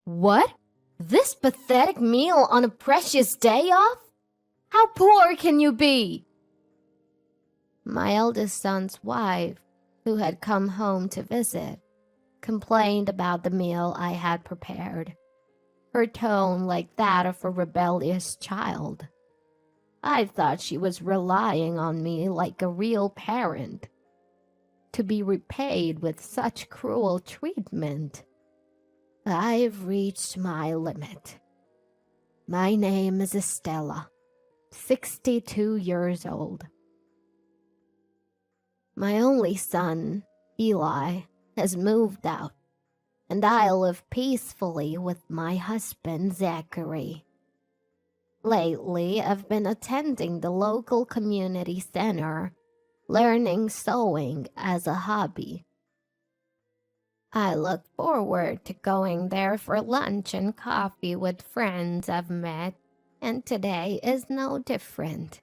What? This pathetic meal on a precious day off? How poor can you be? My eldest son's wife, who had come home to visit, complained about the meal I had prepared, her tone like that of a rebellious child. I thought she was relying on me like a real parent. To be repaid with such cruel treatment. I've reached my limit. My name is Estella, 62 years old. My only son, Eli, has moved out, and I live peacefully with my husband, Zachary. Lately, I've been attending the local community center, learning sewing as a hobby. I look forward to going there for lunch and coffee with friends I've met, and today is no different.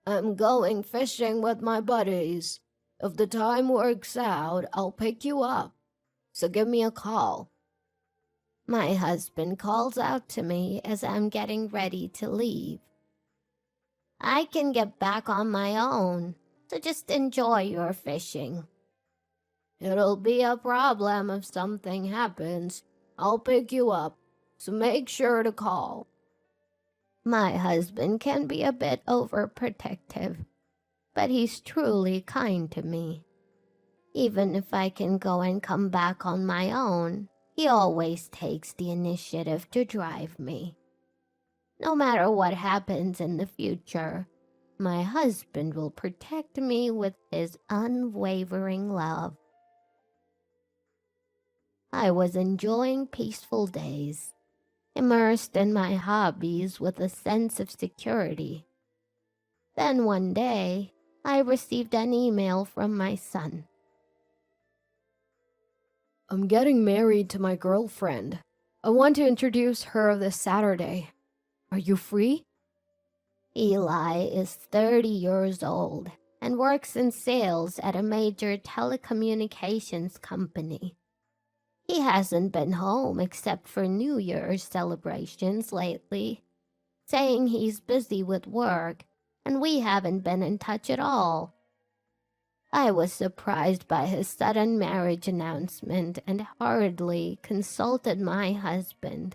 I'm going fishing with my buddies. If the time works out, I'll pick you up, so give me a call. My husband calls out to me as I'm getting ready to leave. I can get back on my own, so just enjoy your fishing. It'll be a problem if something happens. I'll pick you up, so make sure to call. My husband can be a bit overprotective, but he's truly kind to me. Even if I can go and come back on my own, he always takes the initiative to drive me. No matter what happens in the future, my husband will protect me with his unwavering love. I was enjoying peaceful days, immersed in my hobbies with a sense of security. Then one day, I received an email from my son. I'm getting married to my girlfriend. I want to introduce her this Saturday. Are you free? Eli is 30 years old and works in sales at a major telecommunications company. He hasn't been home except for New Year's celebrations lately, saying he's busy with work and we haven't been in touch at all. I was surprised by his sudden marriage announcement and hurriedly consulted my husband.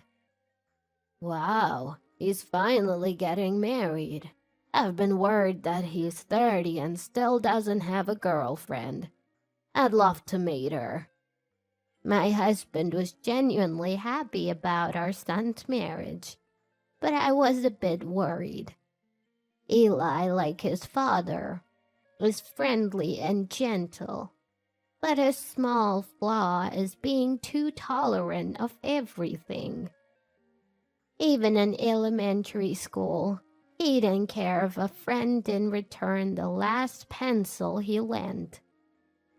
Wow, he's finally getting married. I've been worried that he's 30 and still doesn't have a girlfriend. I'd love to meet her. My husband was genuinely happy about our son's marriage, but I was a bit worried. Eli, like his father, was friendly and gentle, but his small flaw is being too tolerant of everything. Even in elementary school, he didn't care if a friend didn't return the last pencil he lent.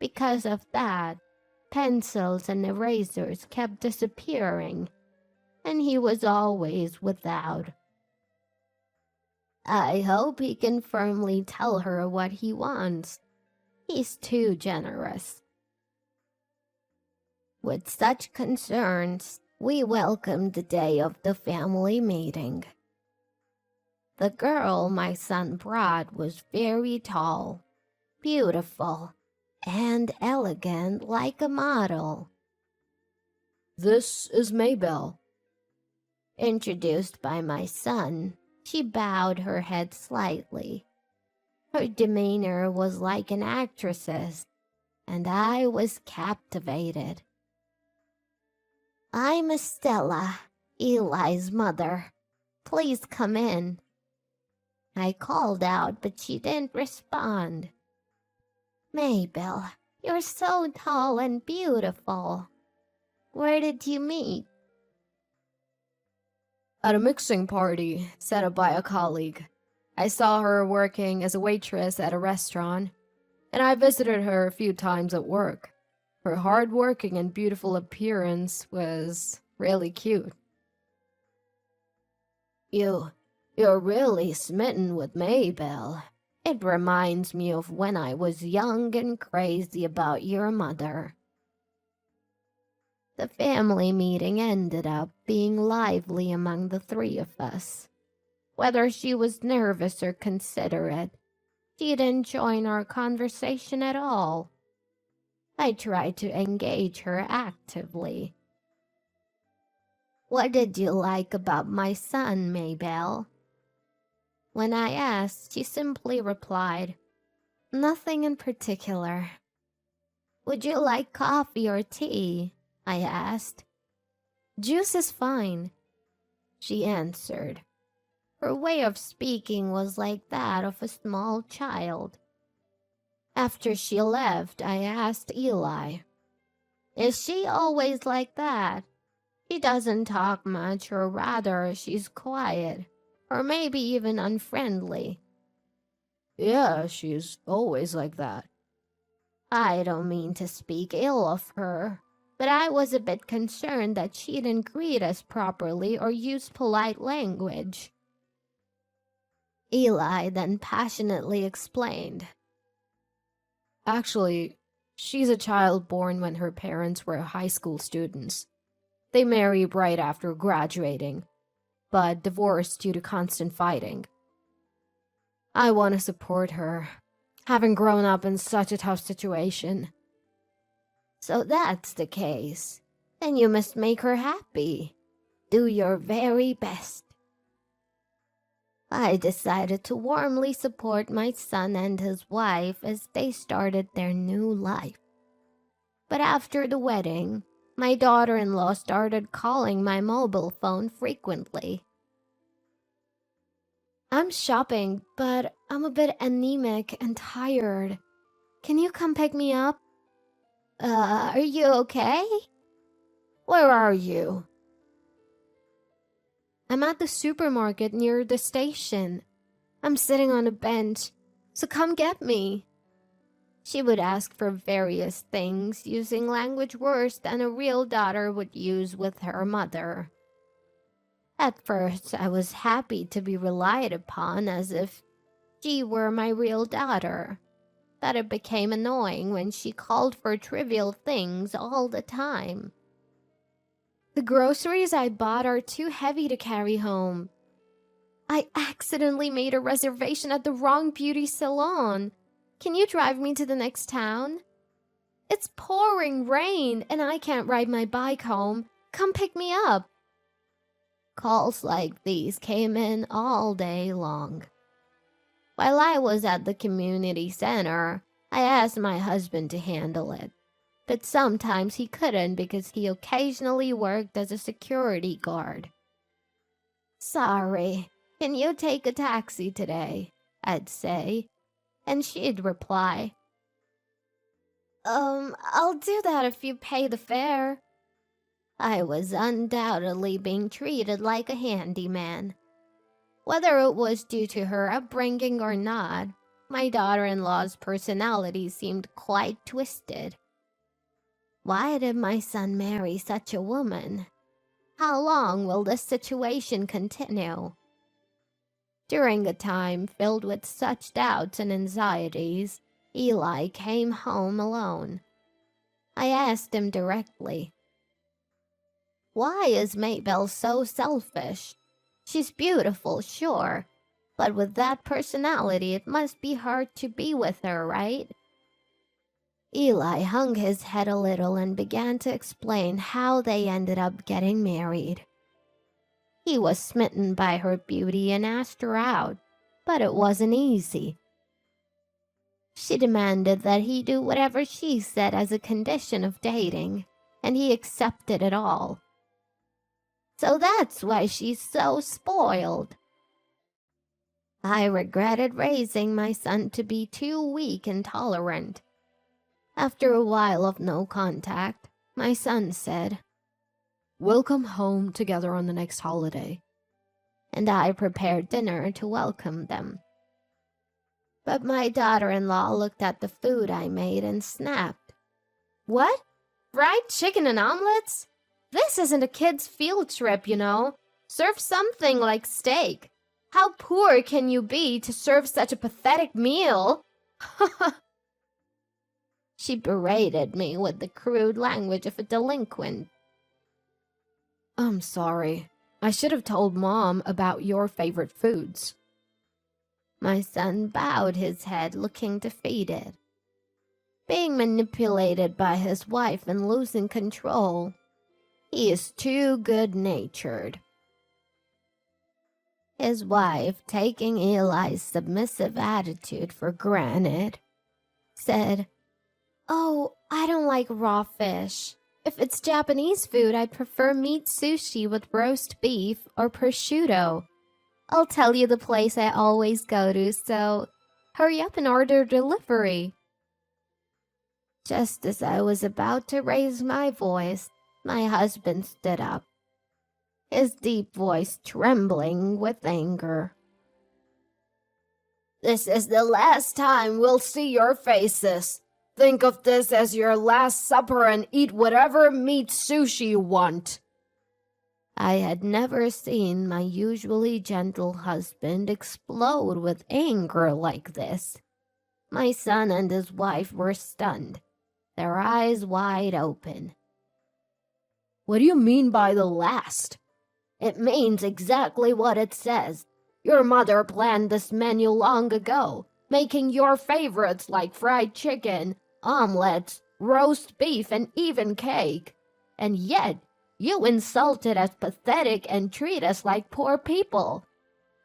Because of that, pencils and erasers kept disappearing, and he was always without. I hope he can firmly tell her what he wants. He's too generous. With such concerns, we welcomed the day of the family meeting. The girl my son brought was very tall, beautiful, and elegant like a model. This is Maybelle. Introduced by my son, she bowed her head slightly. Her demeanor was like an actress's, and I was captivated. I'm Estella, Eli's mother. Please come in. I called out, but she didn't respond. Maybelle, you're so tall and beautiful. Where did you meet? At a mixing party set up by a colleague. I saw her working as a waitress at a restaurant, and I visited her a few times at work. Her hard-working and beautiful appearance was really cute. You're really smitten with Maybelle. It reminds me of when I was young and crazy about your mother. The family meeting ended up being lively among the three of us. Whether she was nervous or considerate, she didn't join our conversation at all. I tried to engage her actively. "What did you like about my son, Maybelle?" When I asked, she simply replied, "Nothing in particular." "Would you like coffee or tea?" I asked. "Juice is fine," she answered. Her way of speaking was like that of a small child. After she left, I asked Eli, "Is she always like that? She doesn't talk much, or rather, she's quiet, or maybe even unfriendly." "Yeah, she's always like that." I don't mean to speak ill of her, but I was a bit concerned that she didn't greet us properly or use polite language. Eli then passionately explained, "Actually, she's a child born when her parents were high school students. They married right after graduating, but divorced due to constant fighting. I want to support her, having grown up in such a tough situation." "So that's the case. Then you must make her happy. Do your very best." I decided to warmly support my son and his wife as they started their new life. But after the wedding, my daughter-in-law started calling my mobile phone frequently. "I'm shopping, but I'm a bit anemic and tired. Can you come pick me up?" Are you okay? Where are you?" "I'm at the supermarket near the station. I'm sitting on a bench, so come get me." She would ask for various things, using language worse than a real daughter would use with her mother. At first, I was happy to be relied upon as if she were my real daughter, but it became annoying when she called for trivial things all the time. "The groceries I bought are too heavy to carry home. I accidentally made a reservation at the wrong beauty salon. Can you drive me to the next town? It's pouring rain and I can't ride my bike home. Come pick me up." Calls like these came in all day long. While I was at the community center, I asked my husband to handle it, but sometimes he couldn't because he occasionally worked as a security guard. "Sorry, can you take a taxi today?" I'd say, and she'd reply, I'll do that if you pay the fare." I was undoubtedly being treated like a handyman. Whether it was due to her upbringing or not, my daughter-in-law's personality seemed quite twisted. Why did my son marry such a woman? How long will this situation continue? During a time filled with such doubts and anxieties, Eli came home alone. I asked him directly, "Why is Maybelle so selfish? She's beautiful, sure, but with that personality, it must be hard to be with her, right?" Eli hung his head a little and began to explain how they ended up getting married. He was smitten by her beauty and asked her out, but it wasn't easy. She demanded that he do whatever she said as a condition of dating, and he accepted it all. So that's why she's so spoiled. I regretted raising my son to be too weak and tolerant. After a while of no contact, my son said, "We'll come home together on the next holiday." and I prepared dinner to welcome them. But my daughter-in-law looked at the food I made and snapped. "What? Fried chicken and omelets? This isn't a kid's field trip, you know. Serve something like steak. How poor can you be to serve such a pathetic meal?" She berated me with the crude language of a delinquent, I'm sorry. I should have told Mom about your favorite foods. My son bowed his head, looking defeated. Being manipulated by his wife and losing control, he is too good-natured. His wife, taking Eli's submissive attitude for granted, said, "Oh, I don't like raw fish. If it's Japanese food, I'd prefer meat sushi with roast beef or prosciutto. I'll tell you the place I always go to, so hurry up and order delivery." Just as I was about to raise my voice, my husband stood up, his deep voice trembling with anger. This is the last time we'll see your faces. Think of this as your last supper and eat whatever meat sushi you want. I had never seen my usually gentle husband explode with anger like this. My son and his wife were stunned, their eyes wide open. What do you mean by the last? It means exactly what it says. Your mother planned this menu long ago, making your favorites like fried chicken, omelets, roast beef, and even cake. And yet, you insulted us pathetic and treat us like poor people.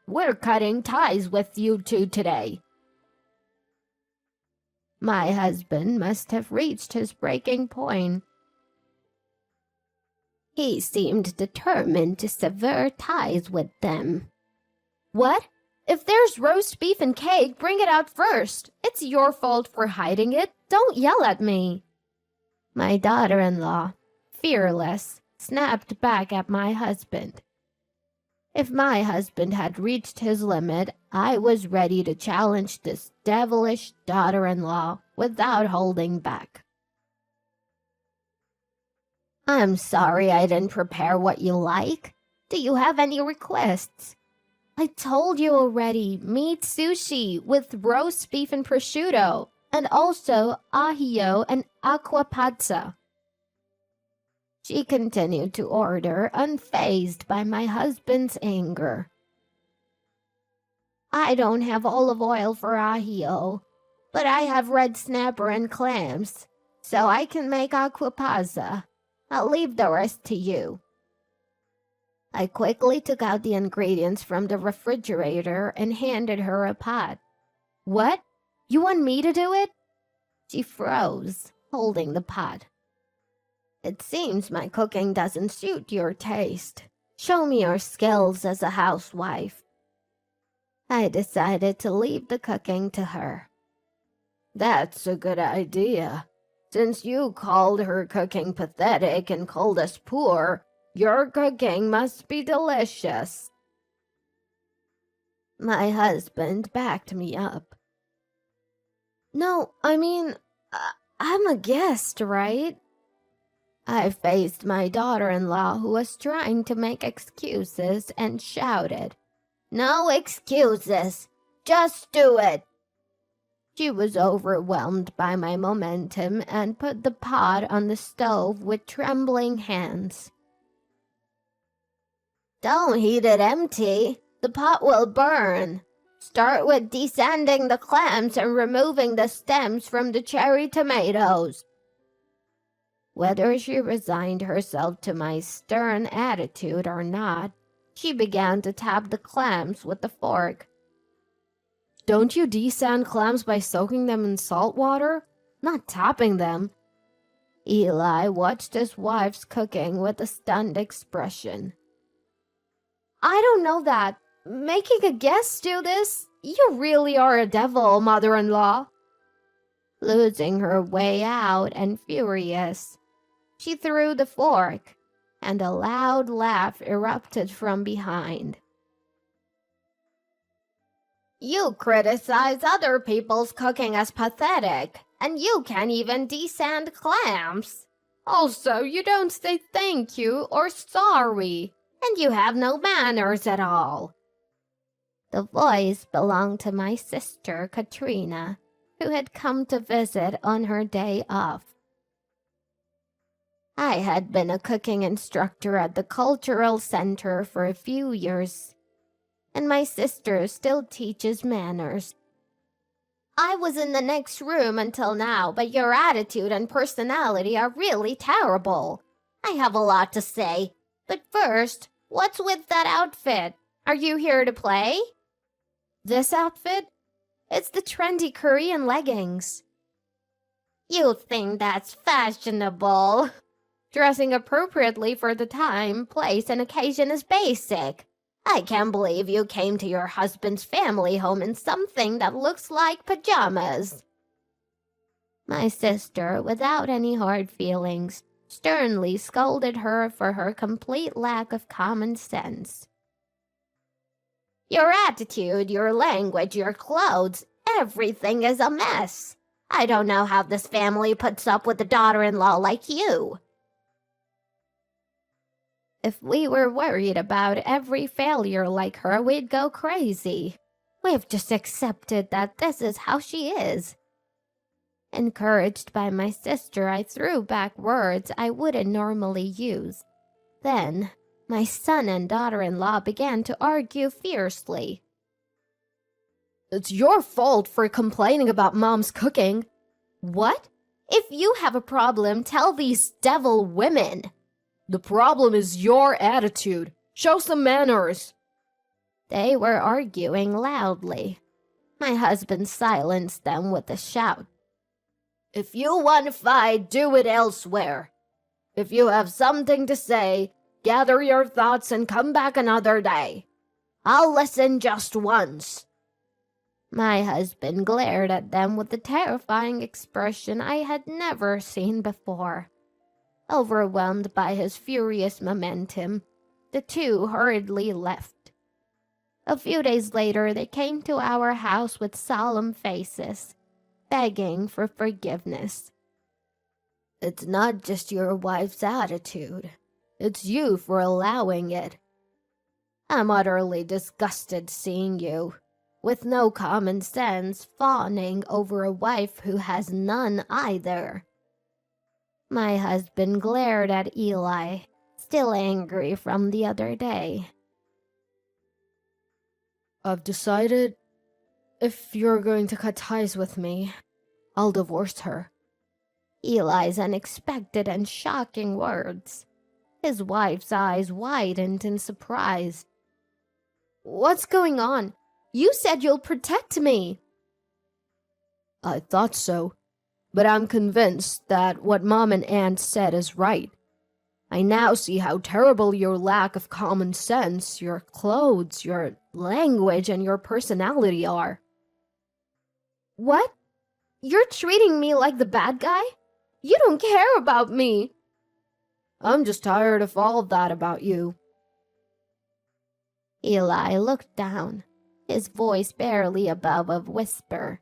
We're cutting ties with you two today. My husband must have reached his breaking point. He seemed determined to sever ties with them. What? If there's roast beef and cake, bring it out first. It's your fault for hiding it. Don't yell at me. My daughter-in-law, fearless, snapped back at my husband. If my husband had reached his limit, I was ready to challenge this devilish daughter-in-law without holding back. I'm sorry I didn't prepare what you like. Do you have any requests? I told you already, meat sushi with roast beef and prosciutto, and also ahio and aqua pazza. She continued to order, unfazed by my husband's anger. I don't have olive oil for ahio, but I have red snapper and clams, so I can make aqua pazza. I'll leave the rest to you. I quickly took out the ingredients from the refrigerator and handed her a pot. What? You want me to do it? She froze, holding the pot. It seems my cooking doesn't suit your taste. Show me your skills as a housewife. I decided to leave the cooking to her. That's a good idea. Since you called her cooking pathetic and called us poor, your cooking must be delicious. My husband backed me up. No, I mean, I'm a guest, right? I faced my daughter-in-law, who was trying to make excuses, and shouted, "No excuses! Just do it!" She was overwhelmed by my momentum and put the pot on the stove with trembling hands. Don't heat it empty. The pot will burn. Start with desanding the clams and removing the stems from the cherry tomatoes. Whether she resigned herself to my stern attitude or not, she began to tap the clams with the fork. Don't you desand clams by soaking them in salt water? Not tapping them. Eli watched his wife's cooking with a stunned expression. I don't know that. Making a guest do this? You really are a devil, mother-in-law. Losing her way out and furious, she threw the fork, and a loud laugh erupted from behind. You criticize other people's cooking as pathetic, and you can't even desand clams. Also, you don't say thank you or sorry. And you have no manners at all. The voice belonged to my sister, Katrina, who had come to visit on her day off. I had been a cooking instructor at the cultural center for a few years, and my sister still teaches manners. I was in the next room until now, but your attitude and personality are really terrible. I have a lot to say, but first, what's with that outfit? Are you here to play? This outfit? It's the trendy Korean leggings. You think that's fashionable? Dressing appropriately for the time, place, and occasion is basic. I can't believe you came to your husband's family home in something that looks like pajamas. My sister, without any hard feelings, sternly scolded her for her complete lack of common sense. Your attitude, your language, your clothes, everything is a mess. I don't know how this family puts up with a daughter-in-law like you. If we were worried about every failure like her, we'd go crazy. We've just accepted that this is how she is. Encouraged by my sister, I threw back words I wouldn't normally use. Then, my son and daughter-in-law began to argue fiercely. It's your fault for complaining about Mom's cooking. What? If you have a problem, tell these devil women. The problem is your attitude. Show some manners. They were arguing loudly. My husband silenced them with a shout. If you want to fight, do it elsewhere. If you have something to say, gather your thoughts and come back another day. I'll listen just once. My husband glared at them with a terrifying expression I had never seen before. Overwhelmed by his furious momentum, the two hurriedly left. A few days later, they came to our house with solemn faces, begging for forgiveness. It's not just your wife's attitude. It's you for allowing it. I'm utterly disgusted seeing you, with no common sense, fawning over a wife who has none either. My husband glared at Eli, still angry from the other day. I've decided if you're going to cut ties with me, I'll divorce her. Eli's unexpected and shocking words. His wife's eyes widened in surprise. What's going on? You said you'll protect me. I thought so, but I'm convinced that what Mom and Aunt said is right. I now see how terrible your lack of common sense, your clothes, your language, and your personality are. What? You're treating me like the bad guy? You don't care about me. I'm just tired of all of that about you. Eli looked down, his voice barely above a whisper.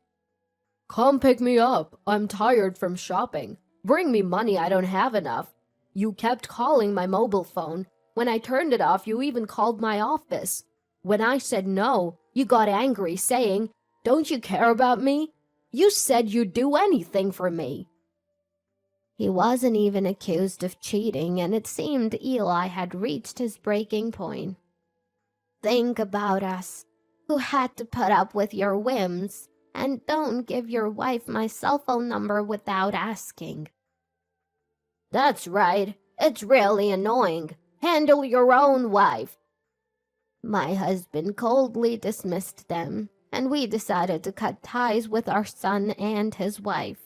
Come pick me up. I'm tired from shopping. Bring me money, I don't have enough. You kept calling my mobile phone. When I turned it off, you even called my office. When I said no, you got angry, saying, "Don't you care about me? You said you'd do anything for me." He wasn't even accused of cheating, and it seemed Eli had reached his breaking point. Think about us, who had to put up with your whims, and don't give your wife my cell phone number without asking. That's right. It's really annoying. Handle your own wife. My husband coldly dismissed them, and we decided to cut ties with our son and his wife.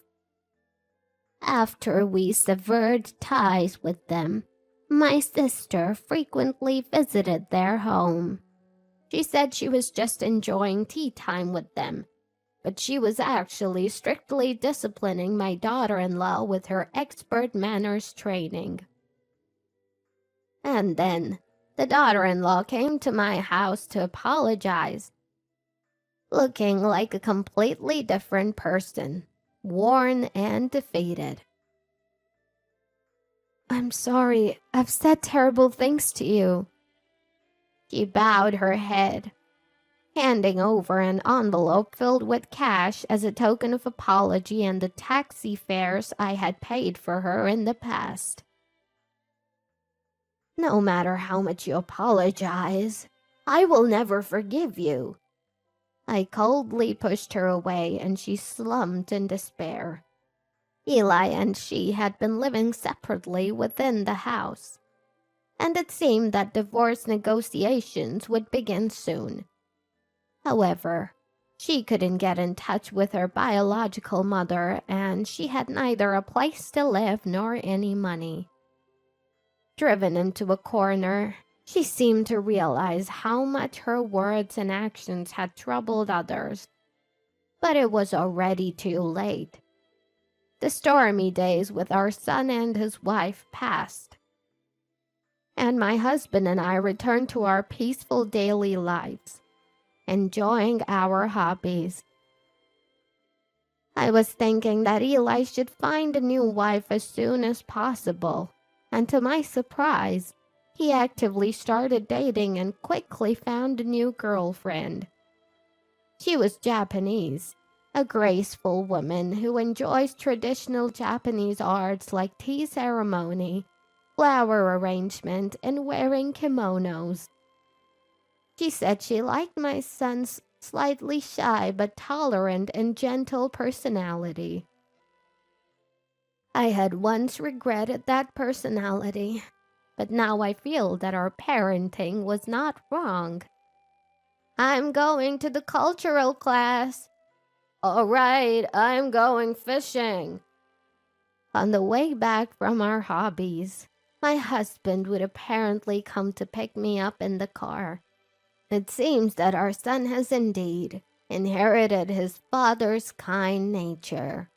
After we severed ties with them, my sister frequently visited their home. She said she was just enjoying tea time with them, but she was actually strictly disciplining my daughter-in-law with her expert manners training. And then, the daughter-in-law came to my house to apologize, looking like a completely different person, worn and defeated. I'm sorry, I've said terrible things to you. She bowed her head, handing over an envelope filled with cash as a token of apology and the taxi fares I had paid for her in the past. No matter how much you apologize, I will never forgive you." I coldly pushed her away and she slumped in despair. Eli and she had been living separately within the house, and it seemed that divorce negotiations would begin soon. However, she couldn't get in touch with her biological mother, and she had neither a place to live nor any money. Driven into a corner, she seemed to realize how much her words and actions had troubled others. But it was already too late. The stormy days with our son and his wife passed, and my husband and I returned to our peaceful daily lives, enjoying our hobbies. I was thinking that Eli should find a new wife as soon as possible, and to my surprise, he actively started dating and quickly found a new girlfriend. She was Japanese, a graceful woman who enjoys traditional Japanese arts like tea ceremony, flower arrangement, and wearing kimonos. She said she liked my son's slightly shy but tolerant and gentle personality. I had once regretted that personality, but now I feel that our parenting was not wrong. "I'm going to the cultural class." "All right, I'm going fishing." On the way back from our hobbies, my husband would apparently come to pick me up in the car. It seems that our son has indeed inherited his father's kind nature.